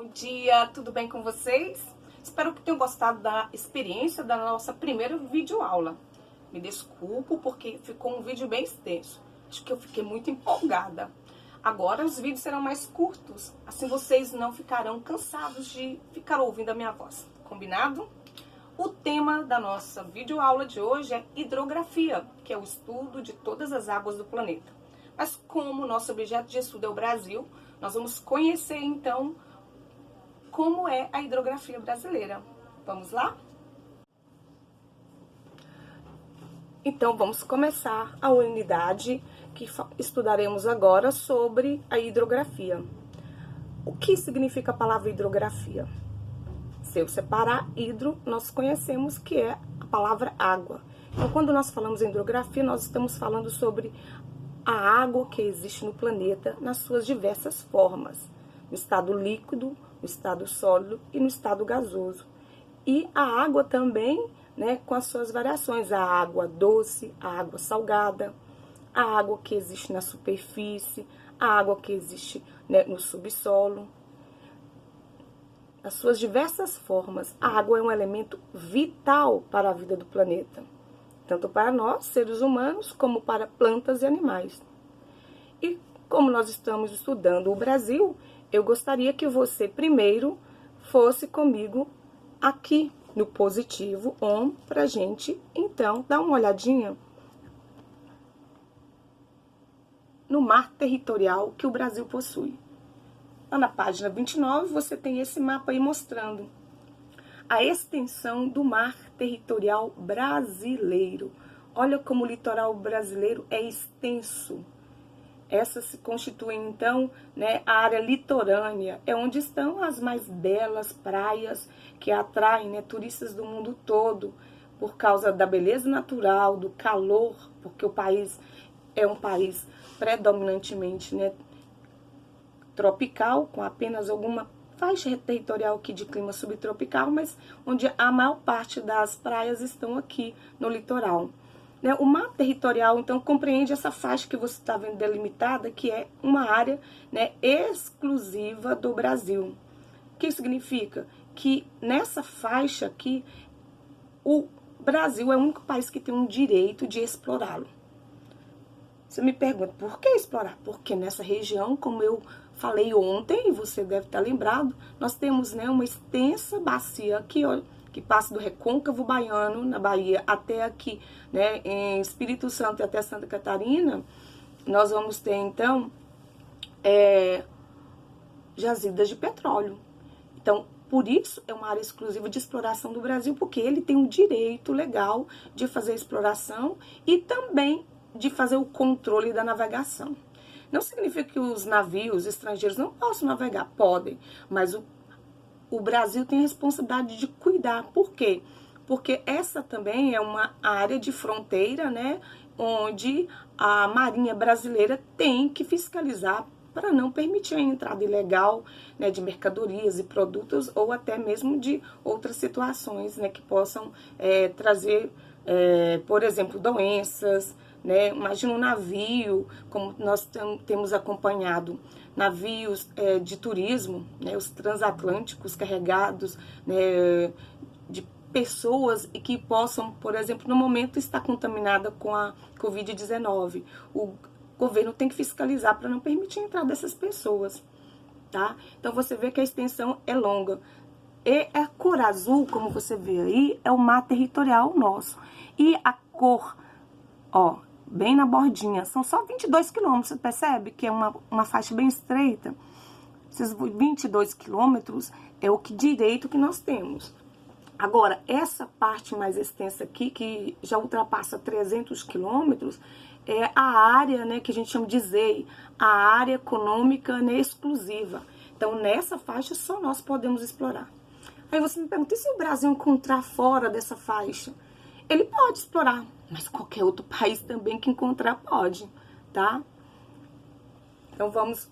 Bom dia, tudo bem com vocês? Espero que tenham gostado da experiência da nossa primeira videoaula. Me desculpo porque ficou um vídeo bem extenso. Acho que eu fiquei muito empolgada. Agora os vídeos serão mais curtos, assim vocês não ficarão cansados de ficar ouvindo a minha voz. Combinado? O tema da nossa videoaula de hoje é hidrografia, que é o estudo de todas as águas do planeta. Mas como nosso objeto de estudo é o Brasil, nós vamos conhecer então como é a hidrografia brasileira. Vamos lá? Então vamos começar a unidade que estudaremos agora sobre a hidrografia. O que significa a palavra hidrografia? Se eu separar hidro, nós conhecemos que é a palavra água. Então, quando nós falamos em hidrografia, nós estamos falando sobre a água que existe no planeta nas suas diversas formas. No estado líquido, no estado sólido e no estado gasoso. E a água também, né, com as suas variações. A água doce, a água salgada, a água que existe na superfície, a água que existe, né, no subsolo. Nas suas diversas formas, a água é um elemento vital para a vida do planeta, tanto para nós, seres humanos, como para plantas e animais. E como nós estamos estudando o Brasil, eu gostaria que você primeiro fosse comigo aqui no positivo ON para a gente, então, dar uma olhadinha no mar territorial que o Brasil possui. Lá na página 29, você tem esse mapa aí mostrando a extensão do mar territorial brasileiro. Olha como o litoral brasileiro é extenso. Essa se constitui, então, né, a área litorânea, é onde estão as mais belas praias que atraem, né, turistas do mundo todo, por causa da beleza natural, do calor, porque o país é um país predominantemente, né, tropical, com apenas alguma faixa territorial aqui de clima subtropical, mas onde a maior parte das praias estão aqui no litoral. O mar territorial, então, compreende essa faixa que você está vendo delimitada, que é uma área, né, exclusiva do Brasil. O que significa? Que nessa faixa aqui, o Brasil é o único país que tem um direito de explorá-lo. Você me pergunta, por que explorar? Porque nessa região, como eu falei ontem, e você deve estar lembrado, nós temos, né, uma extensa bacia aqui, olha, que passa do Recôncavo Baiano, na Bahia, até aqui, né, em Espírito Santo e até Santa Catarina. Nós vamos ter, então, jazidas de petróleo. Então, por isso é uma área exclusiva de exploração do Brasil, porque ele tem o direito legal de fazer a exploração e também de fazer o controle da navegação. Não significa que os navios estrangeiros não possam navegar, podem, mas o Brasil tem a responsabilidade de cuidar. Por quê? Porque essa também é uma área de fronteira, né, onde a Marinha Brasileira tem que fiscalizar para não permitir a entrada ilegal, né, de mercadorias e produtos ou até mesmo de outras situações, né, que possam trazer, por exemplo, doenças, né? Imagina um navio, como nós temos acompanhado, navios de turismo, né? Os transatlânticos carregados, né, de pessoas e que possam, por exemplo, no momento estar contaminada com a Covid-19. O governo tem que fiscalizar para não permitir a entrada dessas pessoas, tá? Então você vê que a extensão é longa. E a cor azul, como você vê aí, é o mar territorial nosso. E a cor, ó, bem na bordinha, são só 22 quilômetros, você percebe que é uma faixa bem estreita? Esses 22 quilômetros é o direito que nós temos. Agora, essa parte mais extensa aqui, que já ultrapassa 300 quilômetros, é a área, né, que a gente chama de ZEI, a área econômica, né, exclusiva. Então, nessa faixa, só nós podemos explorar. Aí você me pergunta, e se o Brasil encontrar fora dessa faixa? Ele pode explorar, mas qualquer outro país também que encontrar pode, tá? Então, vamos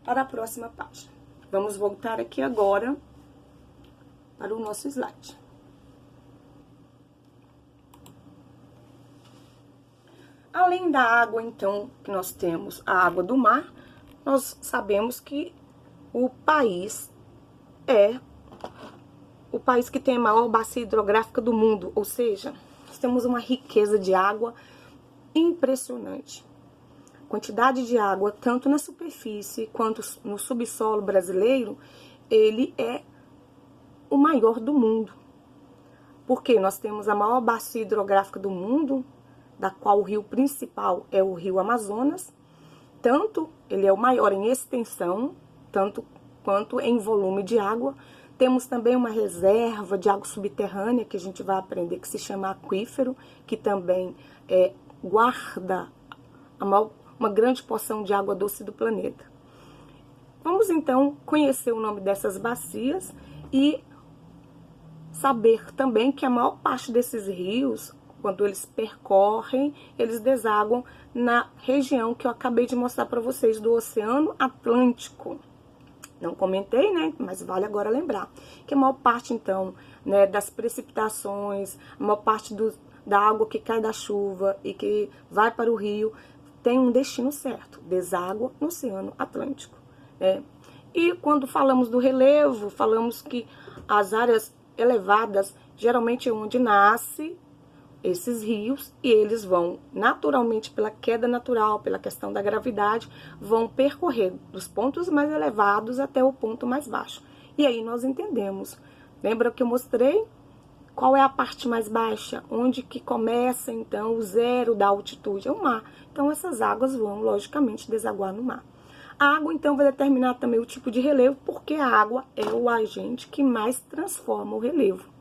para a próxima página. Vamos voltar aqui agora para o nosso slide. Além da água, então, que nós temos a água do mar, nós sabemos que o país é o país que tem a maior bacia hidrográfica do mundo, ou seja, nós temos uma riqueza de água impressionante. Quantidade de água, tanto na superfície quanto no subsolo brasileiro, ele é o maior do mundo. Porque nós temos a maior bacia hidrográfica do mundo, da qual o rio principal é o rio Amazonas. Tanto ele é o maior em extensão, tanto quanto em volume de água. Temos também uma reserva de água subterrânea, que a gente vai aprender, que se chama aquífero, que também guarda uma grande porção de água doce do planeta. Vamos então conhecer o nome dessas bacias e saber também que a maior parte desses rios, quando eles percorrem, eles desaguam na região que eu acabei de mostrar para vocês, do Oceano Atlântico. Não comentei, né? Mas vale agora lembrar que a maior parte, então, né, das precipitações, a maior parte da água que cai da chuva e que vai para o rio, tem um destino certo, deságua no Oceano Atlântico, né? E quando falamos do relevo, falamos que as áreas elevadas geralmente é onde nascem esses rios, e eles vão naturalmente, pela queda natural, pela questão da gravidade, vão percorrer dos pontos mais elevados até o ponto mais baixo. E aí nós entendemos. Lembra que eu mostrei qual é a parte mais baixa? Onde que começa, então, o zero da altitude? É o mar. Então, essas águas vão, logicamente, desaguar no mar. A água, então, vai determinar também o tipo de relevo, porque a água é o agente que mais transforma o relevo.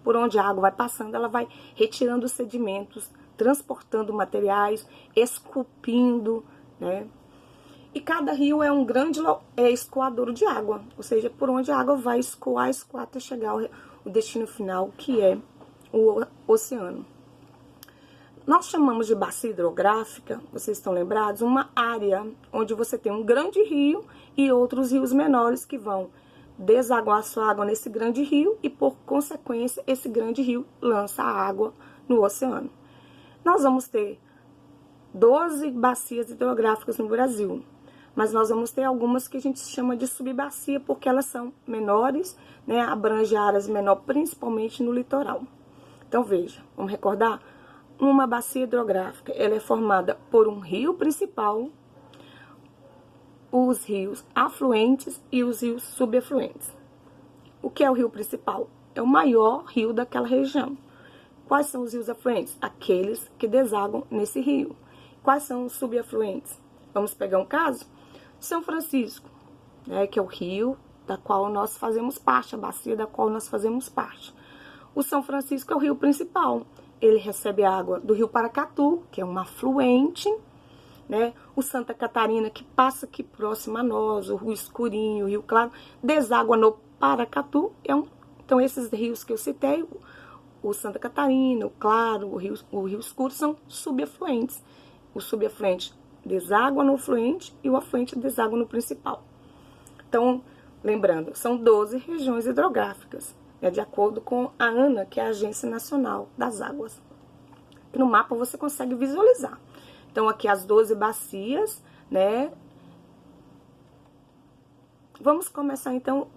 Por onde a água vai passando, ela vai retirando os sedimentos, transportando materiais, esculpindo, né? E cada rio é um grande escoadouro de água, ou seja, por onde a água vai escoar até chegar ao destino final, que é o oceano. Nós chamamos de bacia hidrográfica, vocês estão lembrados, uma área onde você tem um grande rio e outros rios menores que vão desaguar sua água nesse grande rio e, por consequência, esse grande rio lança a água no oceano. Nós vamos ter 12 bacias hidrográficas no Brasil, mas nós vamos ter algumas que a gente chama de subbacia, porque elas são menores, né, abrangem áreas menores, principalmente no litoral. Então, veja, vamos recordar? Uma bacia hidrográfica, ela é formada por um rio principal, os rios afluentes e os rios subafluentes. O que é o rio principal? É o maior rio daquela região. Quais são os rios afluentes? Aqueles que desaguam nesse rio. Quais são os subafluentes? Vamos pegar um caso? São Francisco, né, que é o rio da qual nós fazemos parte, a bacia da qual nós fazemos parte. O São Francisco é o rio principal. Ele recebe água do rio Paracatu, que é um afluente, né? O Santa Catarina, que passa aqui próximo a nós, o Rio Escurinho, o Rio Claro, deságua no Paracatu. Então, esses rios que eu citei, o Santa Catarina, o Claro, o Rio Escuro, são subafluentes. O subafluente deságua no afluente e o afluente deságua no principal. Então, lembrando, são 12 regiões hidrográficas, né, de acordo com a ANA, que é a Agência Nacional das Águas. No mapa você consegue visualizar. Então, aqui as 12 bacias, né? Vamos começar, então,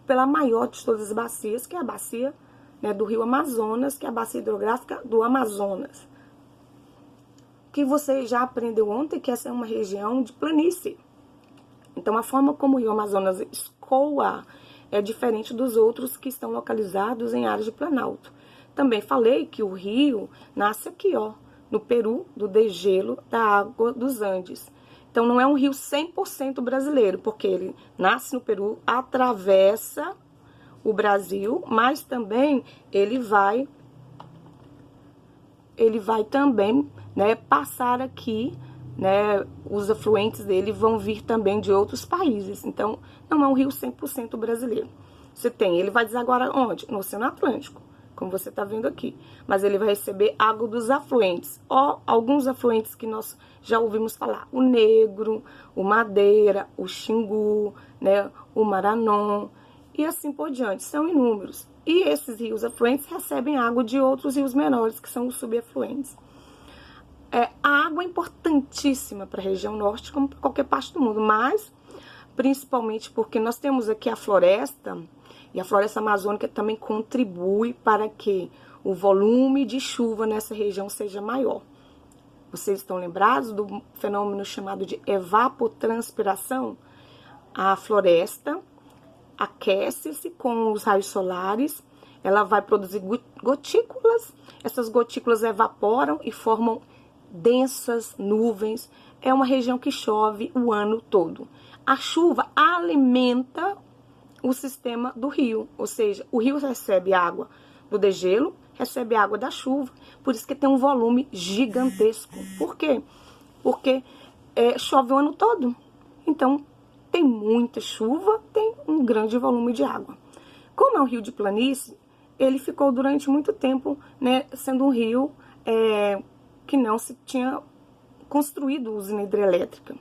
pela maior de todas as bacias, que é a bacia, né, do rio Amazonas, que é a bacia hidrográfica do Amazonas. Que você já aprendeu ontem, que essa é uma região de planície. Então, a forma como o rio Amazonas escoa é diferente dos outros que estão localizados em áreas de planalto. Também falei que o rio nasce aqui, ó, no Peru, do degelo da água dos Andes. Então, não é um rio 100% brasileiro, porque ele nasce no Peru, atravessa o Brasil, mas também ele vai também, né, passar aqui, né, os afluentes dele vão vir também de outros países. Então, não é um rio 100% brasileiro. Ele vai desaguar onde? No Oceano Atlântico, como você está vendo aqui. Mas ele vai receber água dos afluentes. Alguns afluentes que nós já ouvimos falar. O Negro, o Madeira, o Xingu, né, o Maranon e assim por diante. São inúmeros. E esses rios afluentes recebem água de outros rios menores, que são os subafluentes. A água é importantíssima para a região norte, como para qualquer parte do mundo, mas principalmente porque nós temos aqui a floresta, e a floresta amazônica também contribui para que o volume de chuva nessa região seja maior. Vocês estão lembrados do fenômeno chamado de evapotranspiração? A floresta aquece-se com os raios solares, ela vai produzir gotículas, essas gotículas evaporam e formam densas nuvens. É uma região que chove o ano todo. A chuva alimenta o sistema do rio, ou seja, o rio recebe água do degelo, recebe água da chuva, por isso que tem um volume gigantesco. Por quê? Porque chove o ano todo. Então, tem muita chuva, tem um grande volume de água. Como é um rio de planície, ele ficou durante muito tempo, né, sendo um rio que não se tinha construído usina hidrelétrica,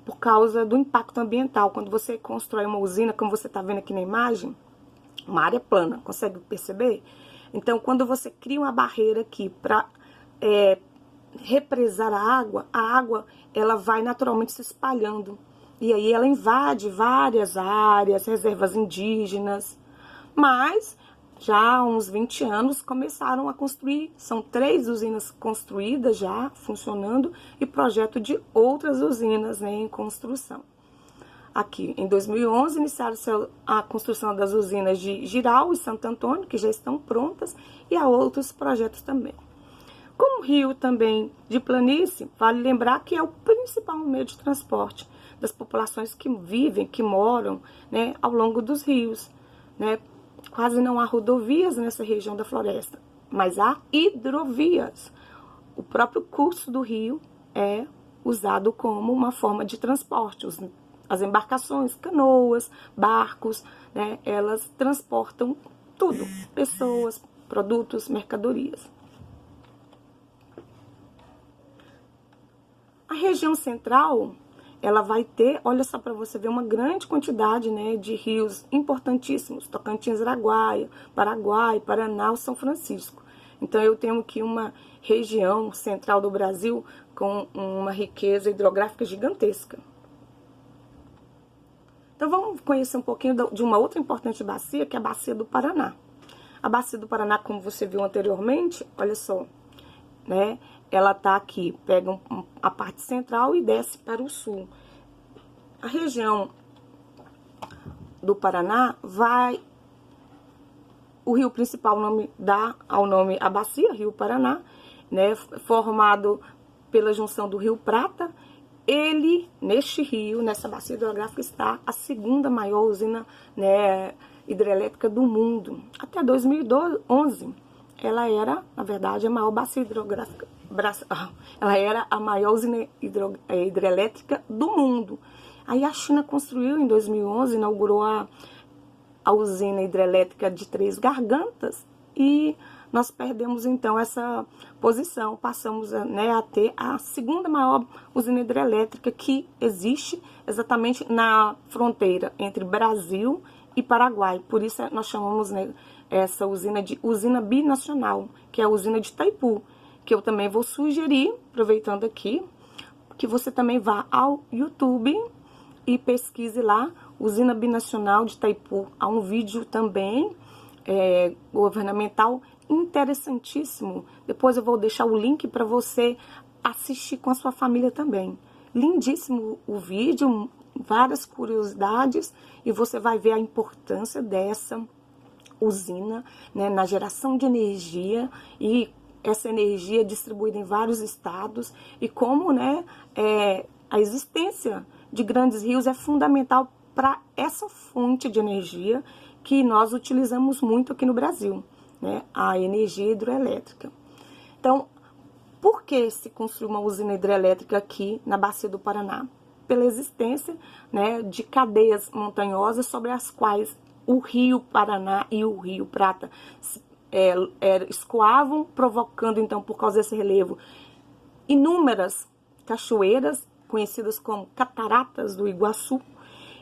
por causa do impacto ambiental. Quando você constrói uma usina, como você está vendo aqui na imagem, uma área plana, consegue perceber? Então, quando você cria uma barreira aqui para represar a água ela vai naturalmente se espalhando. E aí ela invade várias áreas, reservas indígenas. Mas, já há uns 20 anos, começaram a construir, são 3 usinas construídas já, funcionando, e projeto de outras usinas, né, em construção. Aqui, em 2011, iniciaram-se a construção das usinas de Jirau e Santo Antônio, que já estão prontas, e há outros projetos também. Como rio também de planície, vale lembrar que é o principal meio de transporte das populações que vivem, que moram, né, ao longo dos rios, né? Quase não há rodovias nessa região da floresta, mas há hidrovias. O próprio curso do rio é usado como uma forma de transporte. As embarcações, canoas, barcos, né, elas transportam tudo, pessoas, produtos, mercadorias. A região central, ela vai ter, olha só para você ver, uma grande quantidade, né, de rios importantíssimos, Tocantins, Araguaia, Paraguai, Paraná, São Francisco. Então, eu tenho aqui uma região central do Brasil com uma riqueza hidrográfica gigantesca. Então, vamos conhecer um pouquinho de uma outra importante bacia, que é a Bacia do Paraná. A Bacia do Paraná, como você viu anteriormente, olha só, né? Ela tá aqui, pega a parte central e desce para o sul. A região do Paraná o rio principal dá ao nome a bacia, Rio Paraná, né, formado pela junção do Rio Prata. Neste rio, nessa bacia hidrográfica, está a segunda maior usina, né, hidrelétrica do mundo. Até 2011, ela era, na verdade, a maior bacia hidrográfica. Ela era a maior usina hidrelétrica do mundo. Aí a China construiu em 2011, inaugurou a usina hidrelétrica de Três Gargantas e nós perdemos então essa posição. Passamos, né, a ter a segunda maior usina hidrelétrica que existe exatamente na fronteira entre Brasil e Paraguai. Por isso nós chamamos, né, essa usina de usina binacional, que é a usina de Itaipu, que eu também vou sugerir, aproveitando aqui, que você também vá ao YouTube e pesquise lá, usina binacional de Itaipu. Há um vídeo também governamental interessantíssimo. Depois eu vou deixar o link para você assistir com a sua família também. Lindíssimo o vídeo, várias curiosidades, e você vai ver a importância dessa usina, né, na geração de energia, e essa energia é distribuída em vários estados, e como, né, a existência de grandes rios é fundamental para essa fonte de energia que nós utilizamos muito aqui no Brasil, né, a energia hidroelétrica. Então, por que se construiu uma usina hidrelétrica aqui na Bacia do Paraná? Pela existência, né, de cadeias montanhosas sobre as quais o Rio Paraná e o Rio Prata escoavam, provocando, então, por causa desse relevo, inúmeras cachoeiras, conhecidas como cataratas do Iguaçu,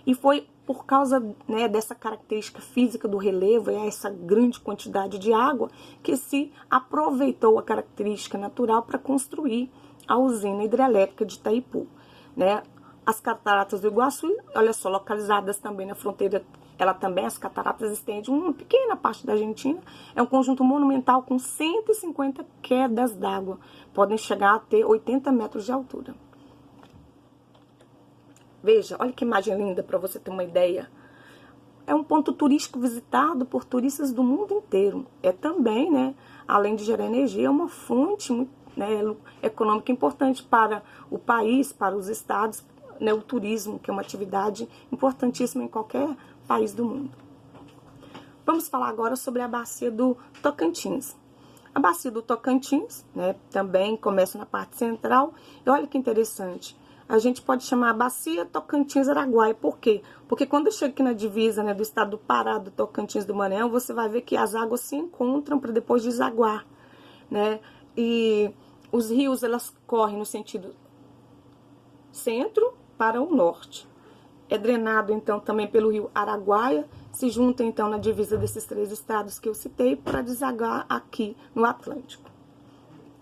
e foi por causa, né, dessa característica física do relevo, essa grande quantidade de água, que se aproveitou a característica natural para construir a usina hidrelétrica de Itaipu, né? As cataratas do Iguaçu, olha só, localizadas também na fronteira, ela também, as cataratas estendem uma pequena parte da Argentina. É um conjunto monumental com 150 quedas d'água. Podem chegar a ter 80 metros de altura. Veja, olha que imagem linda para você ter uma ideia. É um ponto turístico visitado por turistas do mundo inteiro. É também, né, além de gerar energia, é uma fonte, né, econômica importante para o país, para os estados, né, o turismo, que é uma atividade importantíssima em qualquer país do mundo. Vamos falar agora sobre a bacia do Tocantins. A bacia do Tocantins, né, também começa na parte central. E olha que interessante. A gente pode chamar a bacia Tocantins-Araguaia. Por quê? Porque quando chega aqui na divisa, né, do estado do Pará, do Tocantins, do Maranhão, você vai ver que as águas se encontram para depois desaguar, né? E os rios, elas correm no sentido centro para o norte. É drenado, então, também pelo rio Araguaia, se junta, então, na divisa desses 3 estados que eu citei para desaguar aqui no Atlântico.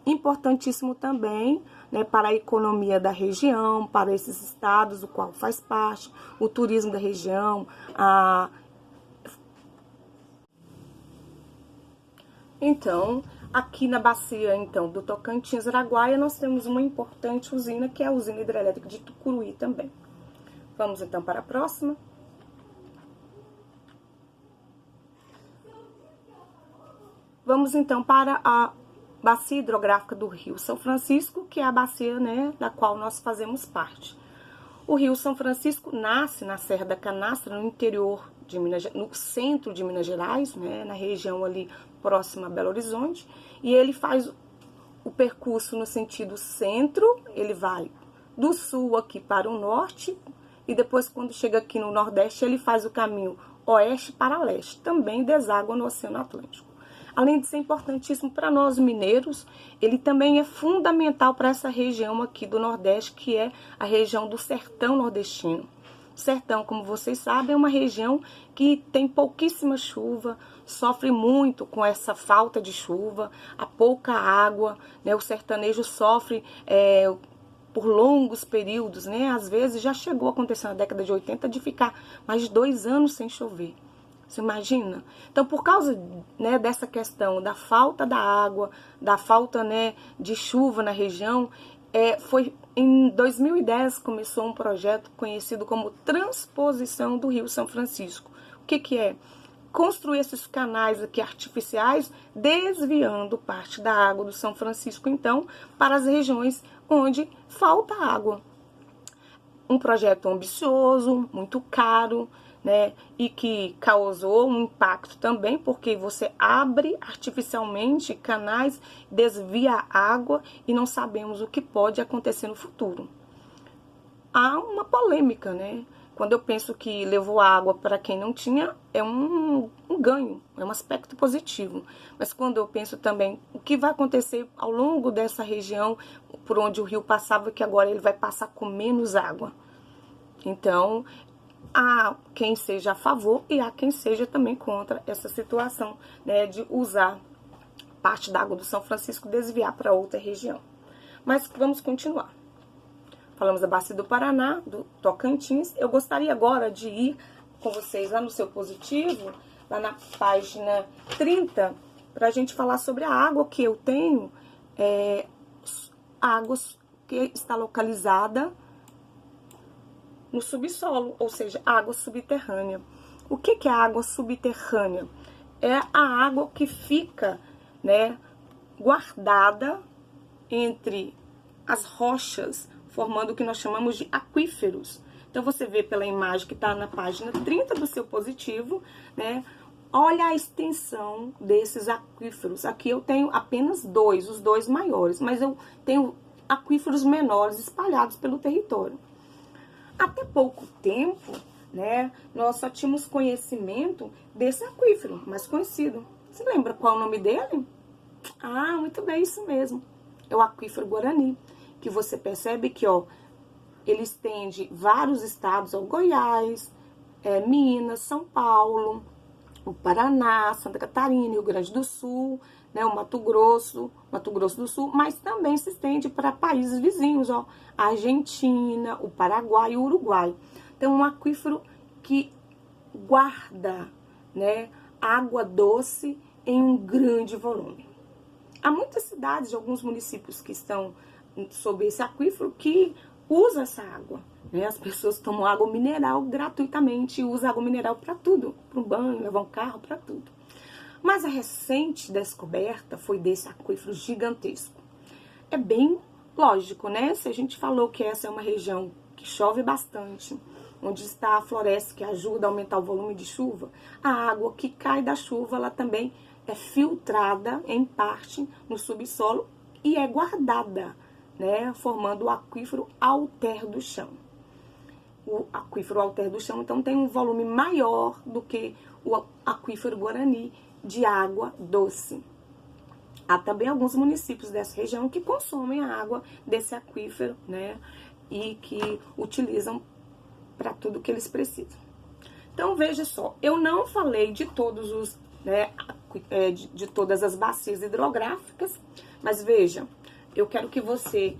Importantíssimo também, né, para a economia da região, para esses estados, do qual faz parte, o turismo da região, Então, aqui na bacia, então, do Tocantins-Araguaia, nós temos uma importante usina, que é a usina hidrelétrica de Tucuruí também. Vamos, então, para a próxima. Vamos, então, para a bacia hidrográfica do Rio São Francisco, que é a bacia, né, da qual nós fazemos parte. O Rio São Francisco nasce na Serra da Canastra, no interior de no centro de Minas Gerais, né, na região ali próxima a Belo Horizonte, e ele faz o percurso no sentido centro, ele vai do sul aqui para o norte, e depois, quando chega aqui no nordeste, ele faz o caminho oeste para leste, também deságua no Oceano Atlântico. Além de ser importantíssimo para nós mineiros, ele também é fundamental para essa região aqui do Nordeste, que é a região do sertão nordestino. O sertão, como vocês sabem, é uma região que tem pouquíssima chuva, sofre muito com essa falta de chuva, a pouca água, né? O sertanejo sofre por longos períodos, né? Às vezes já chegou a acontecer na década de 80 de ficar mais de 2 anos sem chover. Você imagina? Então, por causa, né, dessa questão da falta da água, da falta, né, de chuva na região, foi em 2010 começou um projeto conhecido como Transposição do Rio São Francisco. O que é? Construir esses canais aqui artificiais, desviando parte da água do São Francisco, então, para as regiões onde falta água. Um projeto ambicioso, muito caro, né, e que causou um impacto também, porque você abre artificialmente canais, desvia a água e não sabemos o que pode acontecer no futuro. Há uma polêmica, né? Quando eu penso que levou água para quem não tinha, é um ganho, é um aspecto positivo. Mas quando eu penso também o que vai acontecer ao longo dessa região por onde o rio passava, que agora ele vai passar com menos água. Então, há quem seja a favor e há quem seja também contra essa situação, né, de usar parte da água do São Francisco e desviar para outra região. Mas vamos continuar. Falamos da bacia do Paraná, do Tocantins. Eu gostaria agora de ir com vocês lá no seu positivo, lá na página 30, para a gente falar sobre a água que eu tenho, água que está localizada no subsolo, ou seja, água subterrânea. O que é a água subterrânea? É a água que fica, né, guardada entre as rochas, formando o que nós chamamos de aquíferos. Então, você vê pela imagem que está na página 30 do seu positivo, né? Olha a extensão desses aquíferos. Aqui eu tenho apenas 2, os 2 maiores, mas eu tenho aquíferos menores espalhados pelo território. Até pouco tempo, né, nós só tínhamos conhecimento desse aquífero mais conhecido. Você lembra qual é o nome dele? Ah, muito bem, isso mesmo. É o aquífero Guarani, que você percebe que, ó, ele estende vários estados, ó, Goiás, Minas, São Paulo, o Paraná, Santa Catarina, Rio Grande do Sul, né, o Mato Grosso do Sul, mas também se estende para países vizinhos, ó, a Argentina, o Paraguai e o Uruguai. Então, um aquífero que guarda, né, água doce em um grande volume. Há muitas cidades, alguns municípios que estão sob esse aquífero que usam essa água. Né? As pessoas tomam água mineral gratuitamente, usam água mineral para tudo, para o banho, levar um carro, para tudo. Mas a recente descoberta foi desse aquífero gigantesco. É bem lógico, né? Se a gente falou que essa é uma região que chove bastante, onde está a floresta que ajuda a aumentar o volume de chuva, a água que cai da chuva, ela também é filtrada em parte no subsolo e é guardada, né? Formando o aquífero alter do chão. O aquífero alter do chão, então, tem um volume maior do que o aquífero Guarani de água doce. Há também alguns municípios dessa região que consomem a água desse aquífero, né? E que utilizam para tudo que eles precisam. Então, veja só, eu não falei de todos os, né, de todas as bacias hidrográficas, mas veja, eu quero que você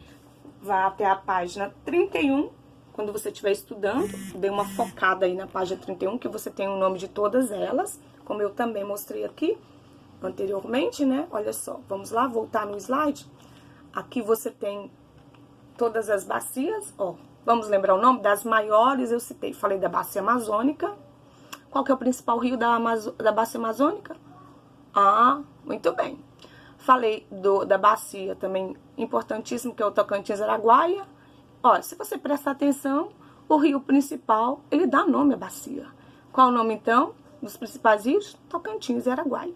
vá até a página 31, quando você estiver estudando, dê uma focada aí na página 31, que você tem o nome de todas elas, como eu também mostrei aqui anteriormente, né? Olha só, vamos lá, voltar no slide. Aqui você tem todas as bacias, ó. Vamos lembrar o nome das maiores, eu citei, falei da bacia amazônica. Qual que é o principal rio da bacia amazônica? Ah, muito bem. Falei da bacia também importantíssimo, que é o Tocantins-Araguaia. Olha, se você prestar atenção, o rio principal, ele dá nome à bacia. Qual o nome, então, dos principais rios? Tocantins e Araguaia.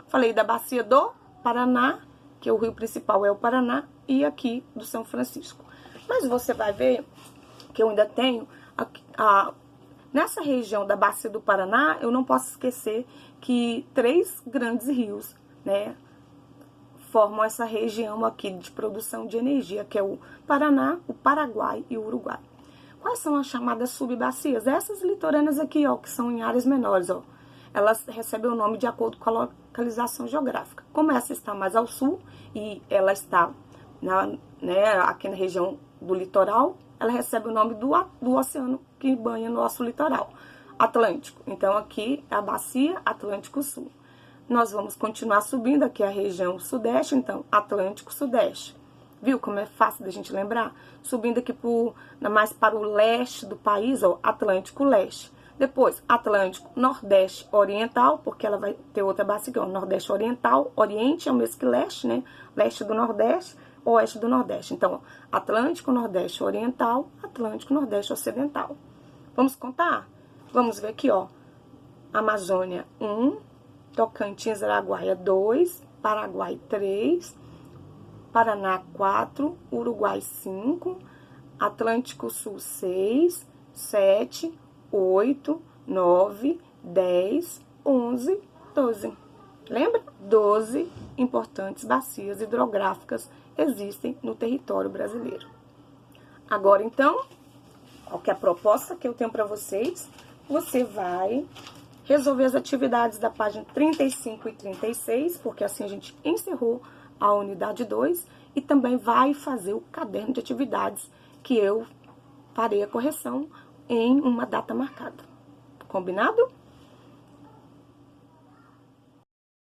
Falei da bacia do Paraná, que o rio principal é o Paraná, e aqui do São Francisco. Mas você vai ver que eu ainda tenho, nessa região da bacia do Paraná, eu não posso esquecer que 3 grandes rios, né, formam essa região aqui de produção de energia, que é o Paraná, o Paraguai e o Uruguai. Quais são as chamadas subbacias? Essas litorâneas aqui, ó, que são em áreas menores, ó. Elas recebem o nome de acordo com a localização geográfica. Como essa está mais ao sul e ela está aqui na região do litoral, ela recebe o nome do oceano que banha nosso litoral, Atlântico. Então, aqui é a bacia Atlântico-Sul. Nós vamos continuar subindo aqui a região sudeste, então, Atlântico-Sudeste. Viu como é fácil da gente lembrar? Subindo aqui mais para o leste do país, ó, Atlântico-Leste. Depois, Atlântico Nordeste Oriental, porque ela vai ter outra bacia, que é o Nordeste Oriental. Oriente é o mesmo que leste, né? Leste do Nordeste, oeste do Nordeste. Então, Atlântico Nordeste Oriental, Atlântico Nordeste Ocidental. Vamos contar? Vamos ver aqui, ó. Amazônia 1, Tocantins, Araguaia 2, Paraguai 3, Paraná 4, Uruguai 5, Atlântico Sul 6, 7, 8, 9, 10, 11, 12. Lembra? 12 importantes bacias hidrográficas existem no território brasileiro. Agora, então, qual que é a proposta que eu tenho para vocês? Você vai resolver as atividades da página 35 e 36, porque assim a gente encerrou a unidade 2, e também vai fazer o caderno de atividades que eu farei a correção em uma data marcada. Combinado?